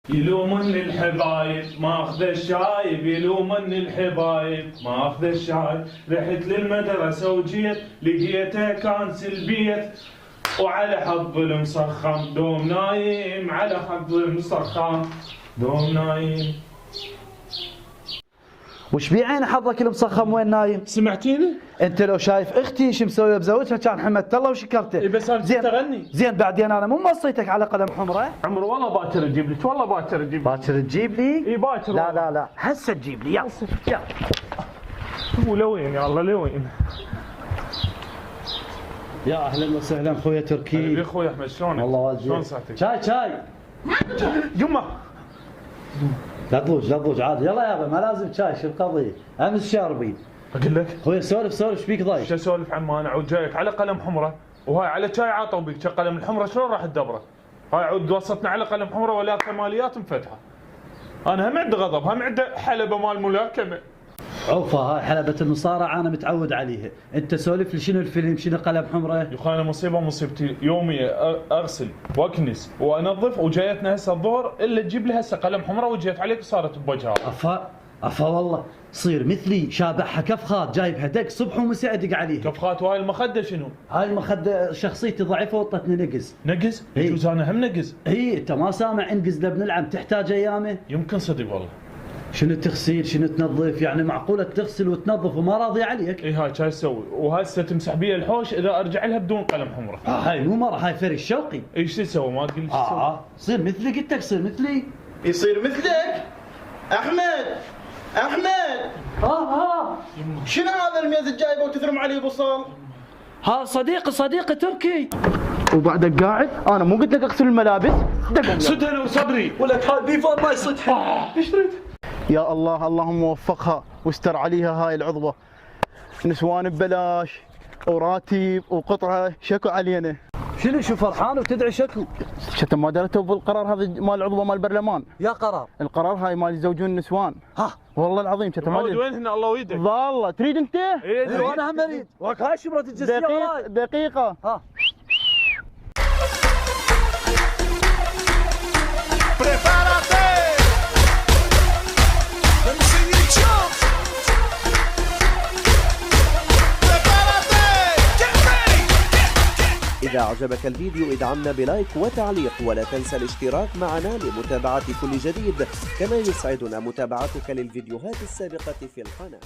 يلومني الحبايب ما اخذ الشايب، يلومني الحبايب ما اخذ الشايب. رحت للمدرسة وجيت لقيته كانسل البيت، وعلى حظ المسخم دوم نايم، على حظ المسخم دوم نايم. وش بعين حظك المسخم وين نايم؟ سمعتيني؟ انت لو شايف اختي شو مسويه بزوجها كان حمدت الله وشكرته. اي بس انا زين اغني. زين بعدين انا مو موصيتك على قلم حمره. عمر والله باكر اجيب لك، والله باكر اجيب لك. باكر تجيب لي؟ اي باكر. لا لا لا هسه تجيب لي يلا يلا. ولوين يا الله لوين؟ يا اهلا وسهلا خويا تركي. يا اخوي احمد شلونك؟ والله واجد. شلون صحتك؟ شاي يمه لا تضوج عادي. يلا يابا ما لازم شاي، شو القضيه؟ امس شاربين. اقول لك خويا سولف ايش بيك ضايق؟ شو اسولف عن ما انا عود جايك على قلم حمره، وهاي على شاي عاطوا بيك قلم الحمره شلون راح تدبره؟ هاي عود وصلتنا على قلم حمره ولا كماليات مفتحه. انا هم عندي غضب، هم عندي حلبه مال ملاكمه. عوفه هاي حلبة المصارعة أنا متعود عليها، أنت سولف لي شنو الفيلم شنو قلم حمرة؟ يا اخوي انا مصيبتي يومي اغسل واكنس وانظف، وجايتنا هسه الظهر الا تجيب لي هسه قلم حمره وجيت عليك وصارت بوجهها. أفا والله صير مثلي شابحها كفخات جايبها دق صبح ومساء ادق عليها. كفخات وهاي المخده شنو؟ هاي المخدة شخصيتي ضعيفة وطتني نقز. نقز؟ إيه. يجوز انا هم نقز. اي انت ما سامع انقز لابن العم تحتاج ايامه؟ يمكن صدق والله. شنو تغسيل شنو تنظف يعني معقولة تغسل وتنظف وما راضي عليك؟ اي هاي شو اسوي؟ وهسه تمسح بي الحوش اذا ارجع لها بدون قلم حمره. هاي مو مرة هاي فري الشوقي. ايش تسوي؟ ما تقول لي شو تسوي؟ صير مثلي قلت لك صير مثلي. يصير مثلك؟ احمد شنو هذا الميز الجايبه وتثرم عليه بصل؟ ها صديقي تركي. وبعدك قاعد انا مو قلت لك اغسل الملابس؟ صدقني وصبري ولك هاي بيفور ما يصدها. ايش تريد؟ يا الله اللهم وفقها واستر عليها هاي العضوه. نسوان ببلاش وراتب وقطعه شكو علينا. شنو شو فرحان وتدعي شكو؟ شتى ما درتوا بالقرار هذا مال العضوه مال البرلمان؟ يا قرار القرار هاي مال يزوجون النسوان. ها والله العظيم شتى ما وين هنا الله ويدك؟ والله تريد انت؟ ايه وانا هم اريد. وك هاي شبرة الجنسية وراي. دقيقه ها إذا أعجبك الفيديو ادعمنا بلايك وتعليق، ولا تنسى الاشتراك معنا لمتابعة كل جديد، كما يسعدنا متابعتك للفيديوهات السابقة في القناة.